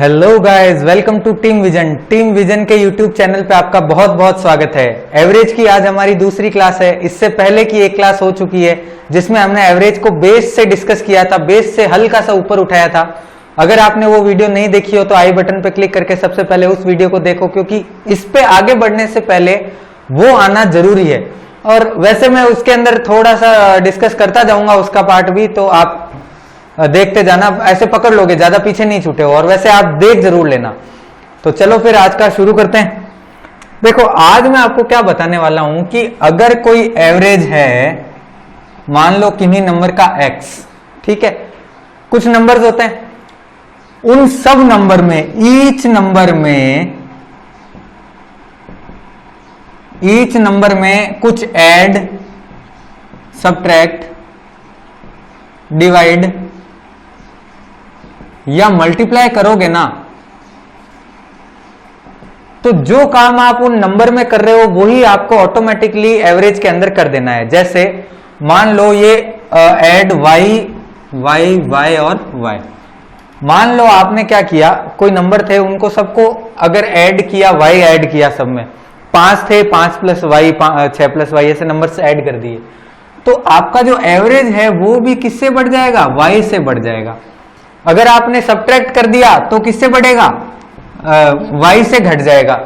Hello guys, welcome to Team Vision. Team Vision के YouTube channel पे आपका बहुत बहुत स्वागत है। एवरेज की आज हमारी दूसरी क्लास है। इससे पहले की एक क्लास हो चुकी है जिसमें हमने एवरेज को बेस से डिस्कस किया था, बेस से हल्का सा ऊपर उठाया था। अगर आपने वो वीडियो नहीं देखी हो तो आई बटन पे क्लिक करके सबसे पहले उस वीडियो को देखो, क्योंकि इस पे आगे बढ़ने से पहले वो आना जरूरी है। और वैसे मैं उसके अंदर थोड़ा सा डिस्कस करता जाऊंगा उसका पार्ट भी, तो आप देखते जाना, ऐसे पकड़ लोगे, ज्यादा पीछे नहीं छूटे हो। और वैसे आप देख जरूर लेना। तो चलो फिर आज का शुरू करते हैं। देखो आज मैं आपको क्या बताने वाला हूं कि अगर कोई एवरेज है, मान लो किन्हीं नंबर का x, ठीक है, कुछ नंबर्स होते हैं, उन सब नंबर में ईच नंबर में कुछ ऐड, सब्ट्रैक्ट, डिवाइड या मल्टीप्लाई करोगे ना, तो जो काम आप उन नंबर में कर रहे हो वही आपको ऑटोमेटिकली एवरेज के अंदर कर देना है। जैसे मान लो ये ऐड y और y, मान लो आपने क्या किया, कोई नंबर थे उनको सबको अगर ऐड किया, y ऐड किया, सब में 5 थे, 5 + y 6 + y ऐसे नंबर से ऐड कर दिए, तो आपका जो एवरेज है वो भी किससे बढ़ जाएगा, y से बढ़ जाएगा। अगर आपने सब्ट्रैक्ट कर दिया तो किससे बढ़ेगा, y से घट जाएगा।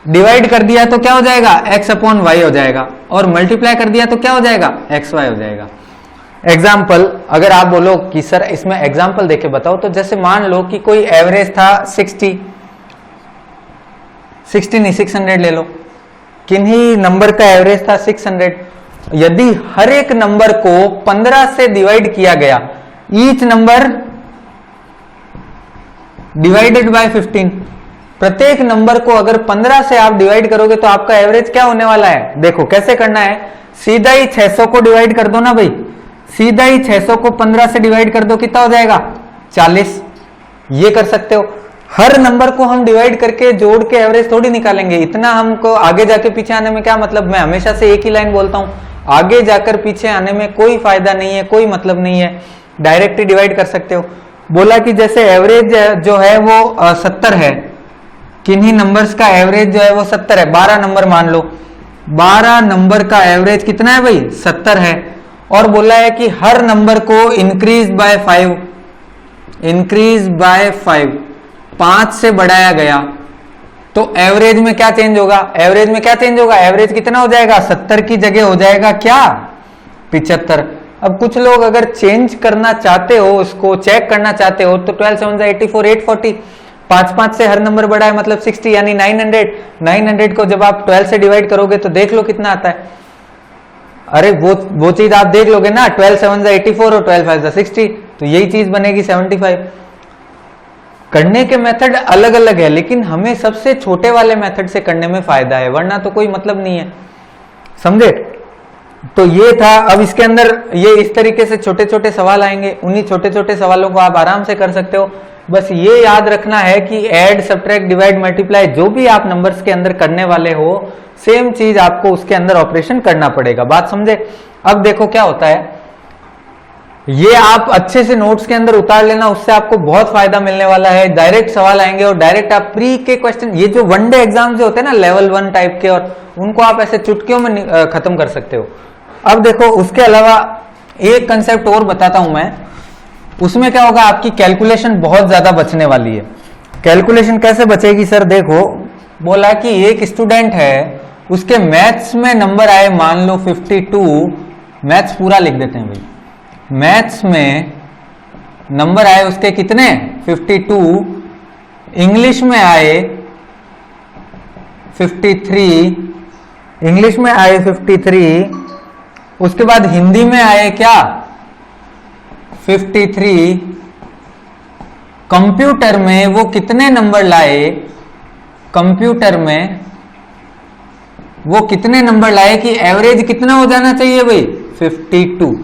डिवाइड कर दिया तो क्या हो जाएगा, x/y हो जाएगा। और मल्टीप्लाई कर दिया तो क्या हो जाएगा, xy हो जाएगा। एग्जाम्पल, अगर आप बोलो कि सर इसमें एग्जाम्पल देके बताओ, तो जैसे मान लो कि कोई एवरेज था 60 नहीं 600 ले लो, किन्हीं नंबर का एवरेज था 600। यदि हर एक नंबर को 15 से डिवाइड किया गया, ईच नंबर डिवाइडेड बाय 15, प्रत्येक नंबर को अगर 15 से आप डिवाइड करोगे तो आपका एवरेज क्या होने वाला है। देखो कैसे करना है, सीधा ही 600 को डिवाइड कर दो ना भाई, सीधा ही 600 को 15 से डिवाइड कर दो, कितना हो जाएगा 40। ये कर सकते हो। हर नंबर को हम डिवाइड करके जोड़ के एवरेज थोड़ी निकालेंगे, इतना हमको आगे जाके पीछे आने में क्या मतलब। मैं हमेशा से एक ही लाइन बोलता हूं, आगे जाकर पीछे आने में कोई फायदा नहीं है, कोई मतलब नहीं है, डायरेक्ट ही डिवाइड कर सकते हो। बोला कि जैसे एवरेज जो है वो 70 है, किन्हीं नंबर्स का एवरेज जो है वो 70 है। 12 नंबर मान लो, 12 नंबर का एवरेज कितना है भाई, 70 है। और बोला है कि हर नंबर को इंक्रीज बाय 5 से बढ़ाया गया, तो एवरेज में क्या चेंज होगा, एवरेज कितना हो जाएगा, 70 की जगह हो जाएगा क्या, 75। अब कुछ लोग अगर चेंज करना चाहते हो, उसको चेक करना चाहते हो, तो 12 7 84 840, 5 से हर नंबर बढ़ा है मतलब 60, यानी 900 को जब आप 12 से डिवाइड करोगे तो देख लो कितना आता है। अरे वो चीज आप देख लोगे ना, 12 7 84 और 12 5 60, तो यही चीज बनेगी 75। करने के मेथड अलग अलग है, लेकिन हमें सबसे छोटे वाले मेथड से करने में फायदा है, वरना तो कोई मतलब नहीं है, समझे। तो ये था। अब इसके अंदर ये इस तरीके से छोटे छोटे सवाल आएंगे, उन्हीं छोटे छोटे सवालों को आप आराम से कर सकते हो। बस ये याद रखना है कि ऐड, सब्ट्रैक्ट, डिवाइड, मल्टीप्लाई जो भी आप नंबर्स के अंदर करने वाले हो, सेम चीज आपको उसके अंदर ऑपरेशन करना पड़ेगा। बात समझे। अब देखो क्या होता है, ये आप अच्छे से नोट्स के अंदर उतार लेना, उससे आपको बहुत फायदा मिलने वाला है। डायरेक्ट सवाल आएंगे और डायरेक्ट आप प्री के क्वेश्चन, ये जो वनडे एग्जाम जो होते हैं ना लेवल 1 टाइप के, और उनको आप ऐसे चुटकियों में खत्म कर सकते हो। अब देखो उसके अलावा एक कंसेप्ट और बताता हूं मैं, उसमें क्या होगा, आपकी कैलकुलेशन बहुत ज्यादा बचने वाली है। कैलकुलेशन कैसे बचेगी सर, देखो बोला कि एक स्टूडेंट है, उसके मैथ्स में नंबर आए मान लो 52, मैथ्स पूरा लिख देते हैं भाई, मैथ्स में नंबर आए उसके कितने 52, इंग्लिश में आए 53, इंग्लिश में आए 53, उसके बाद हिंदी में आए क्या 53, कंप्यूटर में वो कितने नंबर लाए, कंप्यूटर में वो कितने नंबर लाए कि एवरेज कितना हो जाना चाहिए भाई 52।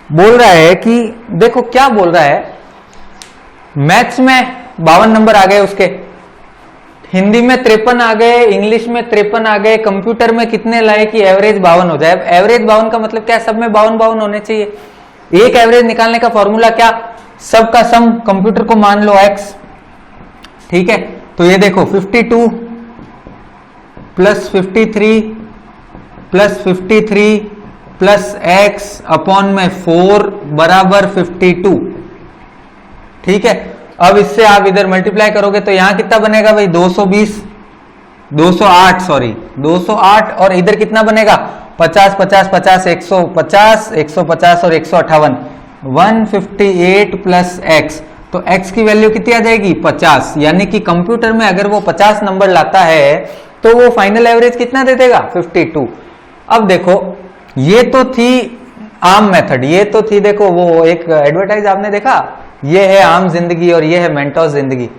बोल रहा है कि देखो क्या बोल रहा है, मैथ्स में 52 नंबर आ गए उसके, हिंदी में 53 आ गए, इंग्लिश में 53 आ गए, कंप्यूटर में कितने लाए कि एवरेज 52 हो जाए। एवरेज 52 का मतलब क्या है, सब में 52 होने चाहिए। एक एवरेज निकालने का फॉर्मूला क्या, सबका सम कंप्यूटर को मान लो x, ठीक है। तो ये देखो 52 plus 53 plus 53 plus x upon में 4 बराबर 52, ठीक है। अब इससे आप इधर मल्टीप्लाई करोगे तो यहां कितना बनेगा भाई 208 सॉरी 208, और इधर कितना बनेगा 50 50 50 150 150 और 158 158 प्लस x, तो x की वैल्यू कितनी आ जाएगी 50। यानी कि कंप्यूटर में अगर वो 50 नंबर लाता है तो वो फाइनल एवरेज कितना दे देगा 52। अब देखो ये तो थी आम मेथड, ये तो थी देखो वो एक एडवर्टाइज आपने देखा, ये है आम जिंदगी और ये है मेंटोस जिंदगी।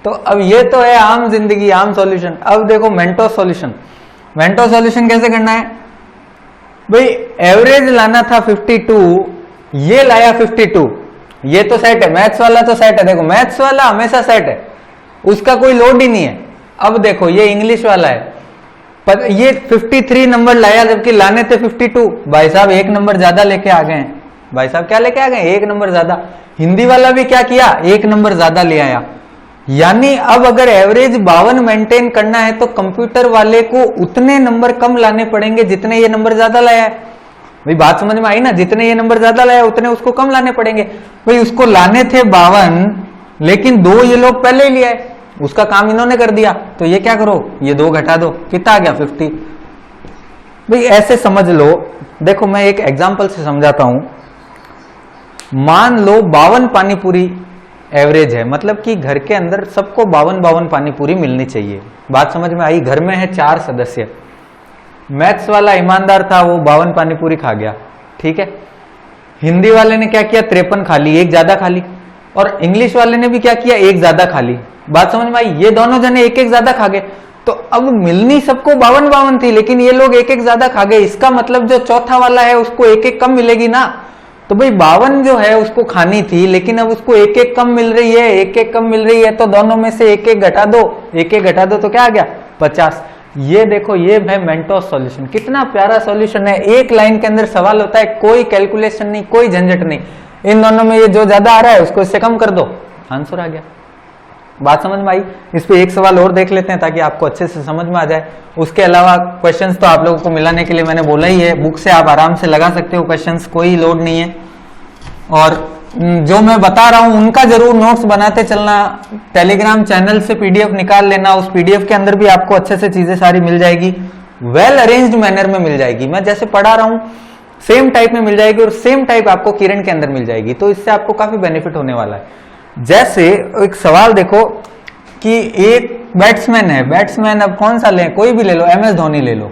तो अब ये तो है आम जिंदगी आम सॉल्यूशन, अब देखो मेंटोस सॉल्यूशन। मेंटोस सॉल्यूशन कैसे करना है भाई, एवरेज लाना था 52, ये लाया 52, ये तो सेट है, मैथ्स वाला तो सेट है, देखो मैथ्स वाला हमेशा सेट है, उसका कोई लोड ही नहीं है। अब देखो ये इंग्लिश वाला है, पर ये 53 नंबर लाया जबकि लाने थे 52, भाई साहब एक नंबर ज्यादा लेके आ गए हैं। भाई साहब क्या लेके आ गए, एक नंबर ज्यादा। हिंदी वाला भी क्या किया, एक नंबर ज्यादा ले आया। यानी अब अगर एवरेज 52 मेंटेन करना है तो कंप्यूटर वाले को उतने नंबर कम लाने पड़ेंगे जितने ये नंबर ज्यादा लाया है। भाई बात समझ में आई ना, जितने ये नंबर ज्यादा लाया उतने उसको कम लाने पड़ेंगे। भाई उसको लाने थे 52, लेकिन 2 ये लोग पहले ही ले आए, उसका काम इन्होंने कर दिया, तो ये क्या करो ये 2 घटा दो, कितना आ गया 50। भाई ऐसे समझ लो, देखो मैं एक एग्जांपल से समझाता हूं। मान लो 52 पानी पूरी एवरेज है, मतलब कि घर के अंदर सबको 52 पानी पूरी मिलनी चाहिए। बात समझ में आई। घर में है 4 सदस्य, मैथ्स वाला ईमानदार था, वो 52 पानी पूरी खा गया, ठीक है। हिंदी वाले ने क्या किया 53 खा ली, एक ज्यादा खा ली, और इंग्लिश वाले ने भी क्या किया एक ज्यादा खा ली। बात समझ में आई। ये दोनों जने एक एक ज्यादा खा गए, तो अब मिलनी सबको 52 थी, लेकिन ये लोग एक एक ज्यादा खा गए। इसका मतलब जो चौथा वाला है उसको एक एक कम मिलेगी ना। तो भाई 52 जो है उसको खानी थी, लेकिन अब उसको एक एक कम मिल रही है, एक एक कम मिल रही है, तो दोनों में से एक एक घटा दो, एक एक घटा दो, तो क्या आ गया 50। ये देखो ये है मेंटोस सॉल्यूशन, कितना प्यारा सॉल्यूशन है। एक लाइन के अंदर सवाल होता है, कोई कैलकुलेशन नहीं, कोई झंझट नहीं। इन दोनों में ये जो ज्यादा आ रहा है उसको इससे कम कर दो, आंसर आ गया। बात समझ में आई। इस पे एक सवाल और देख लेते हैं ताकि आपको अच्छे से समझ में आ जाए। उसके अलावा क्वेश्चंस तो आप लोगों को मिलाने के लिए मैंने बोला ही है, बुक से आप आराम से लगा सकते हो क्वेश्चंस, कोई लोड नहीं है। और जो मैं बता रहा हूं उनका जरूर नोट्स बनाते चलना। टेलीग्राम चैनल से पीडीएफ निकाल लेना, उस पीडीएफ के अंदर भी आपको अच्छे से चीजें सारी मिल जाएगी, वेल अरेंज्ड मैनर में मिल जाएगी। मैं जैसे पढ़ा रहा हूं सेम टाइप में मिल जाएगी, और सेम टाइप आपको किरण के अंदर मिल जाएगी, तो इससे आपको काफी बेनिफिट होने वाला है। जैसे एक सवाल देखो कि एक बैट्समैन है, बैट्समैन अब कौन सा ले, कोई भी ले लो, MS धोनी ले लो,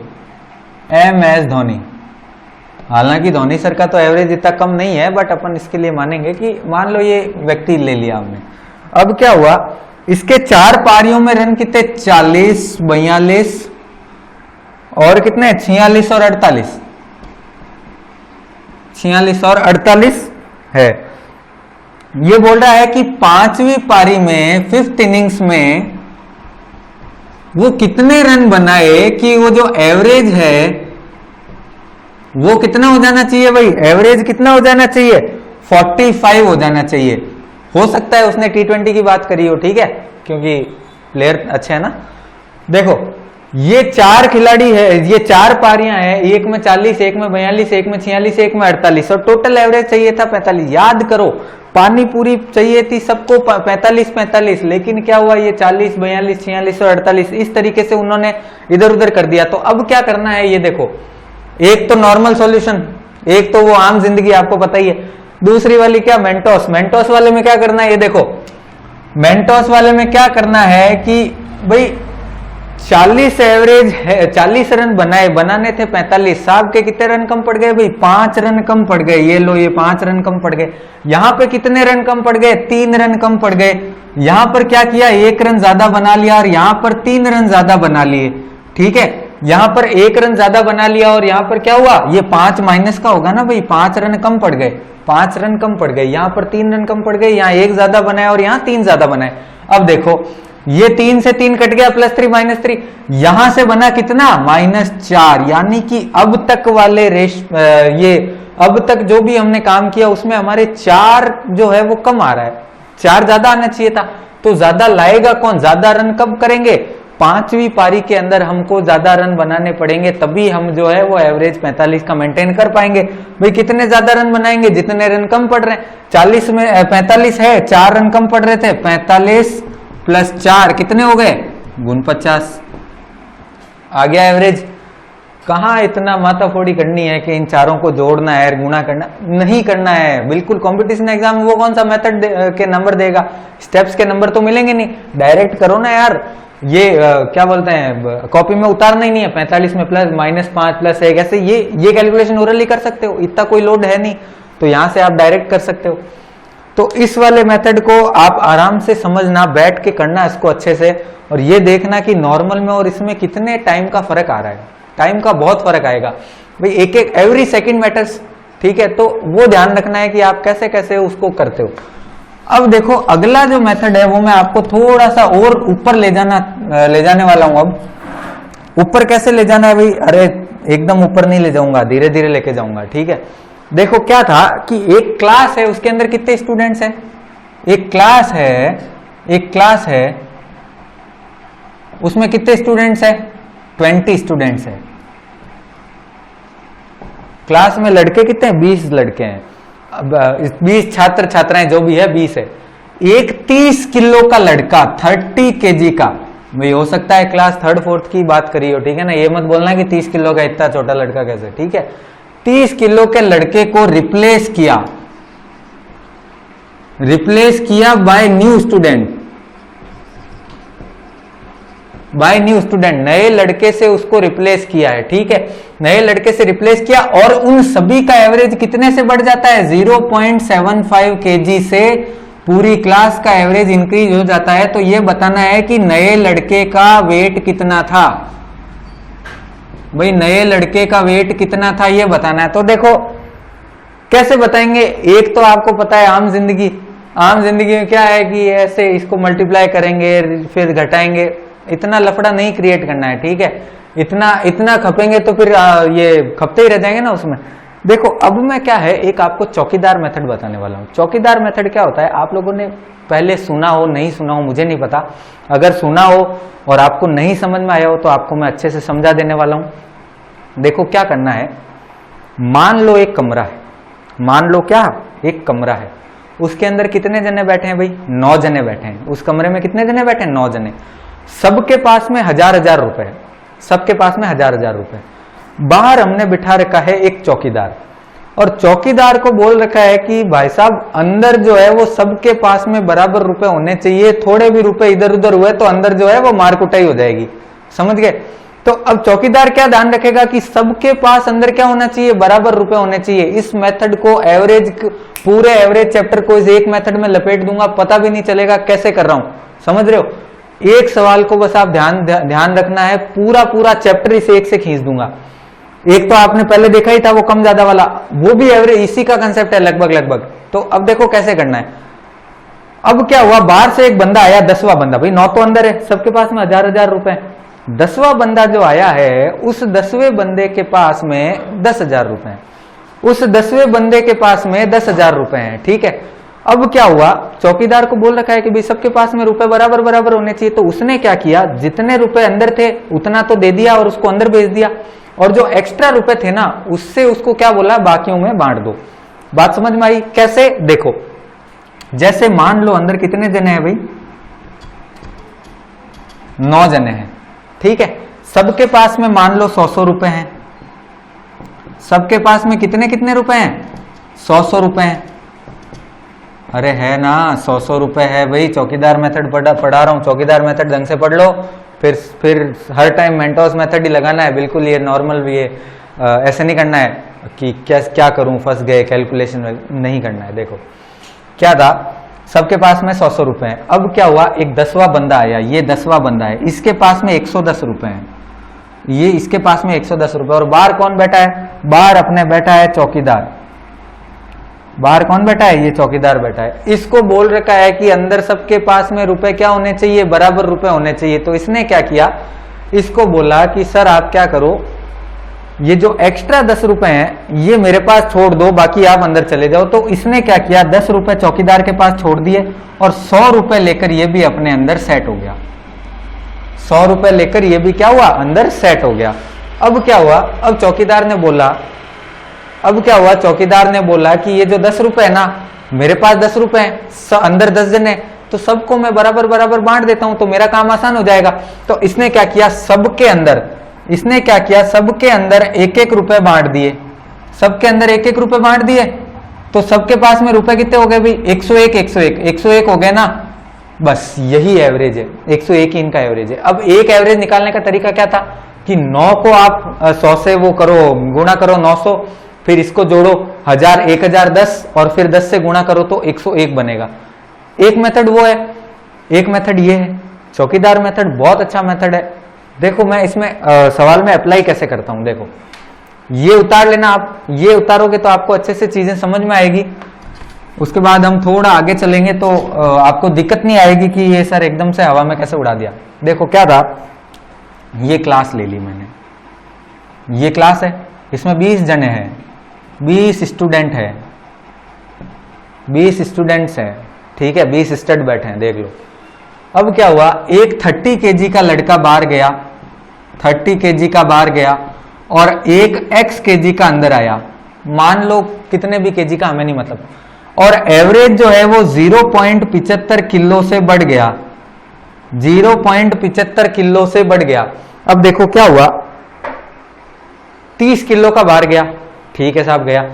MS धोनी। हालांकि धोनी सर का तो एवरेज इतना कम नहीं है, बट अपन इसके लिए मानेंगे कि मान लो ये व्यक्ति ले लिया हमने। अब क्या हुआ, इसके 4 पारियों में रन कितने 40 42 और कितने 46 और 48, 46 और 48 है। ये बोल रहा है कि 5वीं पारी में 5th इनिंग्स में वो कितने रन बनाए कि वो जो एवरेज है वो कितना हो जाना चाहिए। भाई एवरेज कितना हो जाना चाहिए 45 हो जाना चाहिए। हो सकता है उसने T20 की बात करी हो, ठीक है, क्योंकि प्लेयर अच्छे है ना। देखो ये 4 खिलाड़ी है, ये 4 पारियां हैं, एक में 40 एक में 42 एक में 46 एक में 48, और टोटल एवरेज चाहिए था 45। याद करो पानी पूरी चाहिए थी सबको 45, लेकिन क्या हुआ ये 40 42 46 और 48 इस तरीके से उन्होंने इधर उधर कर दिया। तो अब क्या करना है ये देखो, एक तो नॉर्मल सॉल्यूशन, एक तो वो आम जिंदगी आपको पता ही है, दूसरी वाली क्या मेंटोस। मेंटोस वाले में क्या करना है ये देखो, मेंटोस वाले में क्या करना है कि भाई 40 एवरेज है, 40 रन बनाने थे 45, साहब के कितने रन कम पड़ गए भाई 5 रन कम पड़ गए। ये लो ये 5 रन कम पड़ गए। यहां पे कितने रन कम पड़ गए 3 रन कम पड़ गए। यहां पर क्या किया 1 रन ज्यादा बना लिया और यहां पर 3 रन ज्यादा बना लिए, ठीक है। यहां पर 1 रन ज्यादा बना लिया और यहां पर क्या हुआ ये 5 माइनस का होगा ना भाई, 5 रन कम पड़ गए, 5 रन कम पड़ गए। यहां पर 3 रन कम पड़ गए, यहां 1 ज्यादा बनाया और यहां 3 ज्यादा बनाए। अब देखो ये 3 से 3 कट गया, +3 -3, यहां से बना कितना -4। यानी कि अब तक वाले अब तक जो भी हमने काम किया उसमें हमारे 4 जो है वो कम आ रहा है, 4 ज्यादा आना चाहिए था। तो ज्यादा लाएगा कौन, ज्यादा रन कब करेंगे, 5वीं पारी के अंदर हमको ज्यादा रन बनाने पड़ेंगे, तभी हम जो है वो एवरेज 45 का मेंटेन कर पाएंगे। भाई कितने ज्यादा रन बनाएंगे, जितने रन कम पड़ रहे हैं। 40 में 45 है, 4 रन कम पड़ रहे थे, 45 + 4 कितने हो गए, 49 आ गया एवरेज। कहाँ इतना माथाफोड़ी करनी है कि इन चारों को जोड़ना है, गुणा करना नहीं करना है। बिल्कुल कंपटीशन एग्जाम में वो कौन सा मेथड के नंबर देगा, स्टेप्स के नंबर तो मिलेंगे नहीं, डायरेक्ट करो ना यार। ये क्या बोलते हैं, कॉपी में उतारना ही नहीं है, 45 में प्लस -5 + 1 ऐसे ये कैलकुलेशन ओरली कर सकते हो, इतना कोई लोड है नहीं, तो यहां से आप डायरेक्ट कर सकते हो। तो इस वाले मेथड को आप आराम से समझना, बैठ के करना इसको अच्छे से, और ये देखना कि नॉर्मल में और इसमें कितने टाइम का फर्क आ रहा है। टाइम का बहुत फर्क आएगा भाई, एक एवरी सेकंड मैटर्स, ठीक है। तो वो ध्यान रखना है कि आप कैसे कैसे उसको करते हो। अब देखो अगला जो मेथड है वो मैं आपको थोड़ा सा और ऊपर ले जाने वाला हूं। अब ऊपर कैसे ले जाना है भाई, अरे एकदम ऊपर नहीं ले जाऊंगा, धीरे धीरे लेके जाऊंगा, ठीक है। देखो क्या था कि एक क्लास है, उसके अंदर कितने स्टूडेंट्स हैं, एक क्लास है उसमें कितने स्टूडेंट्स है, 20 स्टूडेंट्स है। क्लास में लड़के कितने हैं, 20 लड़के हैं। अब 20 छात्र छात्राएं जो भी है 20 है। एक 30 किलो का लड़का, 30 kg का, भाई हो सकता है क्लास 3rd 4th की बात करी हो, ठीक है ना। ये मत बोलना कि 30 किलो का इतना छोटा लड़का कैसे, ठीक है। 30 किलो के लड़के को रिप्लेस किया बाय न्यू स्टूडेंट, नए लड़के से उसको रिप्लेस किया है, ठीक है। नए लड़के से रिप्लेस किया और उन सभी का एवरेज कितने से बढ़ जाता है, 0.75 kg से पूरी क्लास का एवरेज इंक्रीज हो जाता है। तो ये बताना है कि नए लड़के का वेट कितना था, भाई नए लड़के का वेट कितना था ये बताना है। तो देखो कैसे बताएंगे, एक तो आपको पता है आम जिंदगी में क्या है कि ऐसे इसको मल्टीप्लाई करेंगे फिर घटाएंगे, इतना लफड़ा नहीं क्रिएट करना है, ठीक है। इतना खपेंगे तो फिर ये खपते ही रह जाएंगे ना उसमें। देखो अब मैं क्या है, एक आपको चौकीदार मेथड बताने वाला हूं। चौकीदार मेथड क्या होता है, आप लोगों ने पहले सुना हो नहीं सुना हो मुझे नहीं पता, अगर सुना हो और आपको नहीं समझ में आया हो तो आपको मैं अच्छे से समझा देने वाला हूं। देखो क्या करना है, मान लो एक कमरा है, एक कमरा है, उसके अंदर कितने जने बैठे हैं भाई, 9 जने बैठे हैं। उस कमरे में कितने जने बैठे हैं, 9 जने। सबके पास में 1000 रुपए है, सबके पास में 1000 रुपए। बाहर हमने बिठा रखा है एक चौकीदार, और चौकीदार को बोल रखा है कि भाई साहब अंदर जो है वो सबके पास में बराबर रुपए होने चाहिए, थोड़े भी रुपए इधर उधर हुए तो अंदर जो है वो मार कुटाई हो जाएगी, समझ गए। तो अब चौकीदार क्या ध्यान रखेगा कि सबके पास अंदर क्या होना चाहिए, बराबर रुपए होने चाहिए। इस मेथड को पूरे एवरेज चैप्टर को इस एक मेथड में लपेट दूंगा, पता भी नहीं चलेगा कैसे कर रहा हूं, समझ रहे हो। एक सवाल को बस आप ध्यान रखना है, पूरा चैप्टर इस एक से खींच दूंगा। एक तो आपने पहले देखा ही था वो कम ज्यादा वाला, वो भी एवरेज इसी का कंसेप्ट है लगभग। तो अब देखो कैसे करना है। अब क्या हुआ, बाहर से एक बंदा आया, 10वां बंदा, भाई 9 तो अंदर है, सबके पास में 1000 रुपए। 10वां बंदा जो आया है उस 10वें बंदे के पास में 10,000 रुपए, उस 10वें बंदे के पास में 10,000 रुपए हैं, ठीक है। अब क्या हुआ, चौकीदार को बोल रखा है कि भाई सबके पास में रुपए बराबर होने चाहिए। तो उसने क्या किया, जितने रुपए अंदर थे उतना तो दे दिया और उसको अंदर भेज दिया, और जो एक्स्ट्रा रुपए थे ना उससे उसको क्या बोला, बाकियों में बांट दो। बात समझ में आई कैसे, देखो जैसे मान लो अंदर कितने जने हैं भाई, 9 जने हैं, ठीक है। सबके पास में मान लो 100 रुपए हैं, सबके पास में कितने रुपए हैं, 100 रुपए हैं। अरे है ना, 100 रुपए है भाई। चौकीदार मेथड पढ़ा रहा हूं, चौकीदार मेथड ढंग से पढ़ लो, फिर हर टाइम मेंटोस मेथड ही लगाना है, बिल्कुल ये नॉर्मल भी है, ऐसे नहीं करना है कि क्या करूं फंस गए कैलकुलेशन में, नहीं करना है। देखो क्या था, सबके पास में 100 रुपए हैं। अब क्या हुआ, एक 10वां बंदा आया, ये 10वां बंदा है, इसके पास में 110 रुपए हैं, ये इसके पास में 110 रुपए। और बाहर कौन बैठा है, बाहर अपने बैठा है चौकीदार, बाहर कौन बैठा है, ये चौकीदार बैठा है। इसको बोल रखा है कि अंदर सबके पास में रुपए क्या होने चाहिए, बराबर रुपए होने चाहिए। तो इसने क्या किया, इसको बोला कि सर आप क्या करो, ये जो एक्स्ट्रा 10 रुपए हैं ये मेरे पास छोड़ दो, बाकी आप अंदर चले जाओ। तो इसने क्या किया, 10 रुपए चौकीदार के पास छोड़ दिए और 100 रुपए लेकर ये भी अपने अंदर सेट हो गया। 100 रुपए लेकर ये भी क्या हुआ, अंदर सेट हो गया। अब क्या हुआ, अब चौकीदार ने बोला, अब क्या हुआ, चौकीदार ने बोला कि ये जो 10 रुपए है ना, मेरे पास 10 रुपए हैं, अंदर 10 जन है, तो सबको मैं बराबर बराबर बांट देता हूं, तो मेरा काम आसान हो जाएगा। तो इसने क्या किया, सबके अंदर, इसने क्या किया, सबके अंदर 1-1 रुपए बांट दिए, सबके अंदर 1-1 रुपए बांट दिए। तो सबके पास में रुपए कितने हो गए भाई, 101 101 101 हो गए ना, बस यही एवरेज है, 101 इनका एवरेज है। अब एक एवरेज निकालने का तरीका क्या था कि 9 को आप 100 से वो करो, गुणा करो 900, फिर इसको जोड़ो 1000 1010 और फिर 10 से गुणा करो तो 101 बनेगा। एक मेथड वो है, एक मेथड ये है, चौकीदार मेथड बहुत अच्छा मेथड है। देखो मैं इसमें सवाल में अप्लाई कैसे करता हूं, देखो ये उतार लेना आप, ये उतारोगे तो आपको अच्छे से चीजें समझ में आएगी। उसके बाद हम थोड़ा आगे चलेंगे तो आपको दिक्कत नहीं आएगी कि ये सर एकदम से हवा में कैसे उड़ा दिया। देखो क्या था, ये क्लास ले ली मैंने, ये क्लास है, इसमें 20 जने हैं, 20 स्टूडेंट है, 20 स्टूडेंट्स हैं, ठीक है, 20 स्टूडेंट बैठे हैं, देख लो। अब क्या हुआ, एक 30 केजी का लड़का बाहर गया, 30 केजी का बाहर गया और एक x केजी का अंदर आया, मान लो कितने भी केजी का हमें नहीं मतलब, और एवरेज जो है वो 0.75 किलो से बढ़ गया, 0.75 किलो से बढ़ गया। अब देखो क्या हुआ, 30 किलो का बाहर गया, ठीक है साहब गया,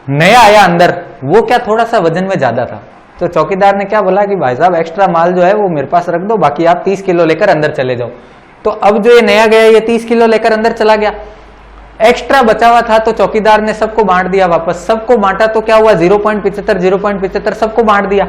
नया आया अंदर, वो क्या थोड़ा सा वजन में ज्यादा था, तो चौकीदार ने क्या बोला कि भाई साहब एक्स्ट्रा माल जो है वो मेरे पास रख दो, बाकी आप 30 किलो लेकर अंदर चले जाओ। तो अब जो ये नया गया ये 30 किलो लेकर अंदर चला गया, एक्स्ट्रा बचा हुआ था तो चौकीदार ने सबको बांट दिया वापस, सबको बांटा तो क्या हुआ 0.75 सबको बांट दिया।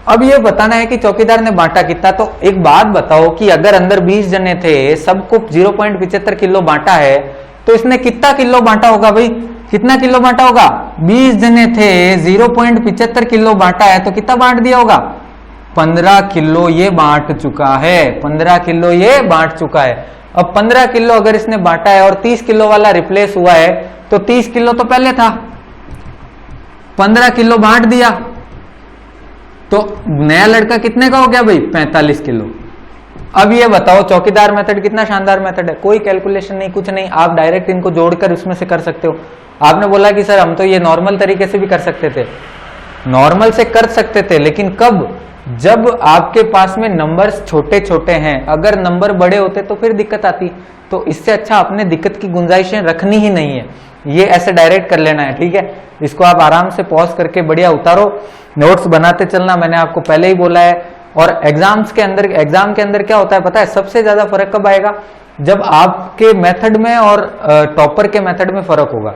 अब ये बताना है कि चौकीदार ने बांटा कितना। तो एक बात बताओ कि अगर अंदर 20 जने थे, सबको 0.75 किलो बांटा है, तो इसने कितना किलो बांटा होगा भाई, कितना किलो बांटा होगा, 20 जने थे, 0.75 किलो बांटा है, तो कितना बांट दिया होगा, 15 किलो ये बांट चुका है, 15 किलो ये बांट चुका है। अब 15 किलो अगर इसने बांटा है और 30 किलो वाला रिप्लेस हुआ है, तो 30 किलो तो पहले था, 15 किलो बांट दिया, तो नया लड़का कितने का हो गया भाई, 45 किलो। अब ये बताओ चौकीदार मेथड कितना शानदार मेथड है, कोई कैलकुलेशन नहीं, कुछ नहीं, आप डायरेक्ट इनको जोड़कर उसमें से कर सकते हो। आपने बोला कि सर हम तो ये नॉर्मल तरीके से भी कर सकते थे, नॉर्मल से कर सकते थे, लेकिन कब, जब आपके पास में नंबर्स छोटे छोटे हैं, अगर नंबर बड़े होते तो फिर दिक्कत आती। तो इससे अच्छा अपने दिक्कत की गुंजाइशें रखनी ही नहीं है, ये ऐसे डायरेक्ट कर लेना है, ठीक है। इसको आप आराम से पॉज करके बढ़िया उतारो, नोट्स बनाते चलना, मैंने आपको पहले ही बोला है। और एग्जाम्स के अंदर, एग्जाम के अंदर क्या होता है पता है, सबसे ज्यादा फर्क कब आएगा, जब आपके मेथड में और टॉपर के मेथड में फर्क होगा।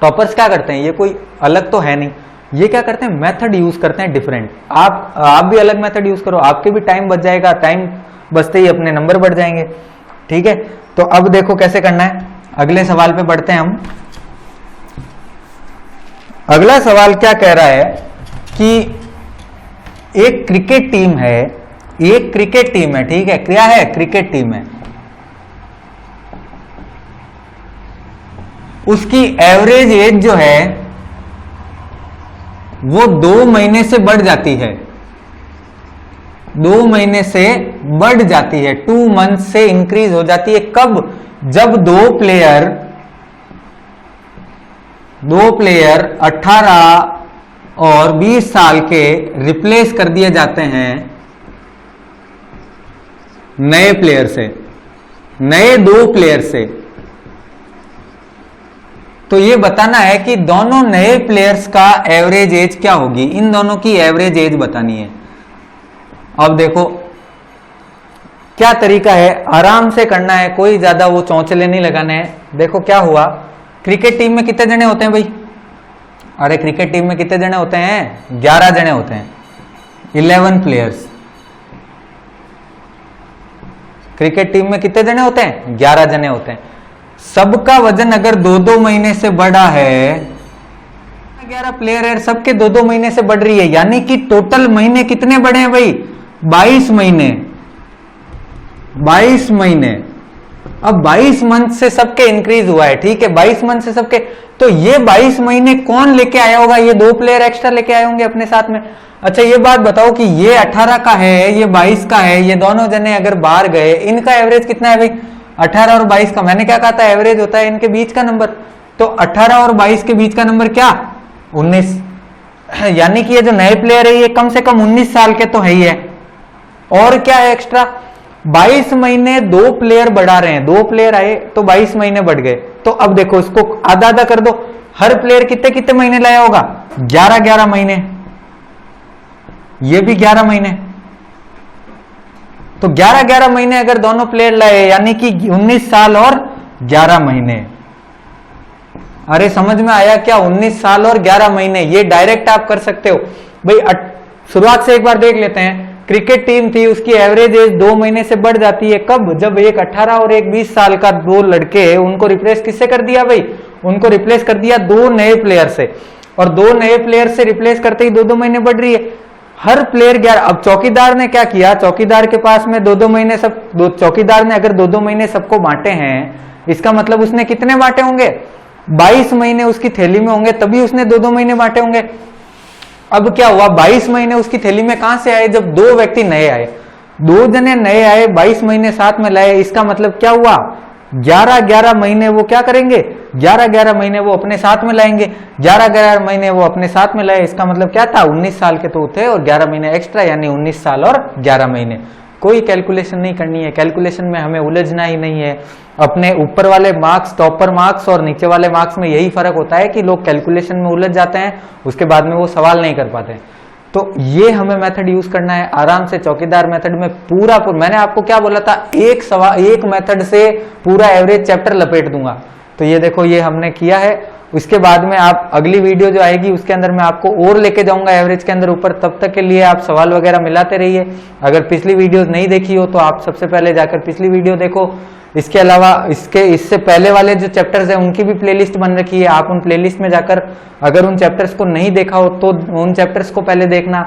टॉपर्स क्या करते हैं, ये कोई अलग तो है नहीं, ये क्या करते हैं, मेथड यूज करते हैं डिफरेंट। आप भी अलग मेथड यूज करो, आपके भी टाइम बच जाएगा, टाइम बचते ही अपने नंबर बढ़ जाएंगे, ठीक है। तो अब देखो कैसे करना है, अगले सवाल पे बढ़ते हैं हम। अगला सवाल क्या कह रहा है कि एक क्रिकेट टीम है, एक क्रिकेट टीम है, ठीक है, क्या है, क्रिकेट टीम है, उसकी एवरेज एज जो है वो 2 महीने से बढ़ जाती है, 2 महीने से बढ़ जाती है, 2 मंथ से इंक्रीज हो जाती है। कब, जब दो प्लेयर 18 और 20 साल के रिप्लेस कर दिए जाते हैं नए प्लेयर से, नए 2 प्लेयर से। तो ये बताना है कि दोनों नए प्लेयर्स का एवरेज एज क्या होगी, इन दोनों की एवरेज एज बतानी है। अब देखो क्या तरीका है, आराम से करना है, कोई ज्यादा वो चौंचले नहीं लगाने हैं। देखो क्या हुआ, क्रिकेट टीम में कितने जने होते हैं भाई, अरे क्रिकेट टीम में कितने जने होते हैं, 11 जने होते हैं, 11 प्लेयर्स। क्रिकेट टीम में कितने जने होते हैं, 11 जने होते हैं। सबका वजन अगर 2-2 महीने से बढ़ा है, 11 प्लेयर है, सबके 2-2 महीने से बढ़ रही है, यानी कि टोटल महीने कितने बढ़े हैं भाई, 22 महीने, 22 महीने। अब 22 मंथ से सबके इंक्रीज हुआ है, ठीक है, 22 मंथ से सबके, तो ये 22 महीने कौन लेके आया होगा? ये 2 प्लेयर एक्स्ट्रा लेके आए होंगे अपने साथ में। अच्छा ये बात बताओ कि ये 18 का है, ये 22 का है, ये दोनों जने अगर बाहर गए, इनका एवरेज कितना है भाई? 18 और 22 का। मैंने क्या कहा था? एवरेज होता है इनके बीच का नंबर। तो 18 और 22 के बीच का नंबर क्या? 19। यानी कि ये जो नए प्लेयर है ये कम से कम 19 साल के तो है ही है। और क्या है एक्स्ट्रा? 22 महीने 2 प्लेयर बढ़ा रहे हैं, 2 प्लेयर आए तो 22 महीने बढ़ गए। तो अब देखो इसको आधा आधा कर दो, हर प्लेयर कितने कितने महीने लाया होगा? 11-11 महीने, ये भी 11 महीने। तो 11-11 महीने अगर दोनों प्लेयर लाए यानी कि 19 साल और 11 महीने। अरे समझ में आया क्या? 19 साल और 11 महीने, ये डायरेक्ट आप कर सकते हो भाई। शुरुआत से एक बार देख लेते हैं। क्रिकेट टीम थी, उसकी एवरेज एज 2 महीने से बढ़ जाती है। कब? जब एक 18 और एक 20 साल का 2 लड़के, उनको रिप्लेस किससे कर दिया भाई? उनको रिप्लेस कर दिया 2 नए प्लेयर से, और 2 नए प्लेयर से रिप्लेस करते ही 2-2 महीने बढ़ रही है हर प्लेयर 11। अब चौकीदार ने क्या किया? चौकीदार के पास में 2-2 महीने सब, चौकीदार ने अगर 2-2 महीने सबको बांटे हैं, इसका मतलब उसने कितने बांटे होंगे? 22 महीने उसकी थैली में होंगे, तभी उसने 2-2 महीने बांटे होंगे। अब क्या हुआ? 22 महीने उसकी थैली में कहां से आए? जब 2 व्यक्ति नए आए, 2 जने नए आए, 22 महीने साथ में लाए। इसका मतलब क्या हुआ? 11-11 महीने वो क्या करेंगे? 11-11 महीने वो अपने साथ में लाएंगे। 11-11 महीने वो अपने साथ में लाए, इसका मतलब क्या था? 19 साल के तो थे और 11 महीने एक्स्ट्रा, यानी 19 साल और 11 महीने। कोई कैलकुलेशन नहीं करनी है, कैलकुलेशन में हमें उलझना ही नहीं है। अपने ऊपर वाले मार्क्स, टॉपर मार्क्स और नीचे वाले मार्क्स में यही फर्क होता है कि लोग कैलकुलेशन में उलझ जाते हैं, उसके बाद में वो सवाल नहीं कर पाते। तो ये हमें मेथड यूज करना है आराम से। चौकीदार मेथड में पूरा मैंने आपको क्या बोला था? एक मेथड से पूरा एवरेज चैप्टर लपेट दूंगा। तो ये देखो, ये हमने किया है। उसके बाद में आप अगली वीडियो जो आएगी उसके अंदर मैं आपको और लेके जाऊंगा एवरेज के अंदर ऊपर। तब तक के लिए आप सवाल वगैरह मिलाते रहिए। अगर पिछली वीडियोस नहीं देखी हो तो आप सबसे पहले जाकर पिछली वीडियो देखो। इसके अलावा इससे पहले वाले जो चैप्टर्स हैं उनकी भी प्लेलिस्ट बन रखी है, आप उन प्लेलिस्ट में जाकर अगर उन चैप्टर्स को नहीं देखा हो तो उन चैप्टर्स को पहले देखना।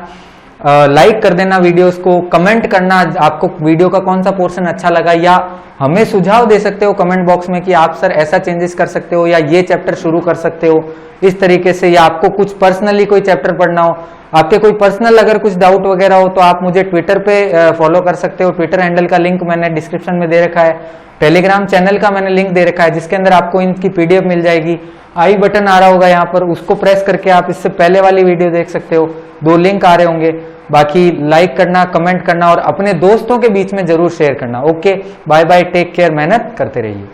लाइक कर देना वीडियोस को, कमेंट करना आपको वीडियो का कौन सा पोर्शन अच्छा लगा, या हमें सुझाव दे सकते हो कमेंट बॉक्स में कि आप सर ऐसा चेंजेस कर सकते हो या ये चैप्टर शुरू कर सकते हो इस तरीके से, या आपको कुछ पर्सनली कोई चैप्टर पढ़ना हो, आपके कोई पर्सनल अगर कुछ डाउट वगैरह हो तो आप मुझे ट्विटर पे फॉलो कर सकते हो। ट्विटर हैंडल का लिंक मैंने डिस्क्रिप्शन में दे रखा है। टेलीग्राम चैनल का मैंने लिंक दे रखा है जिसके अंदर आपको इनकी पीडीएफ मिल जाएगी। आई बटन आ रहा होगा यहाँ पर, उसको प्रेस करके आप इससे पहले वाली वीडियो देख सकते हो। 2 लिंक आ रहे होंगे। बाकी लाइक करना, कमेंट करना और अपने दोस्तों के बीच में जरूर शेयर करना। Okay, bye bye, take care, मेहनत करते रहिए।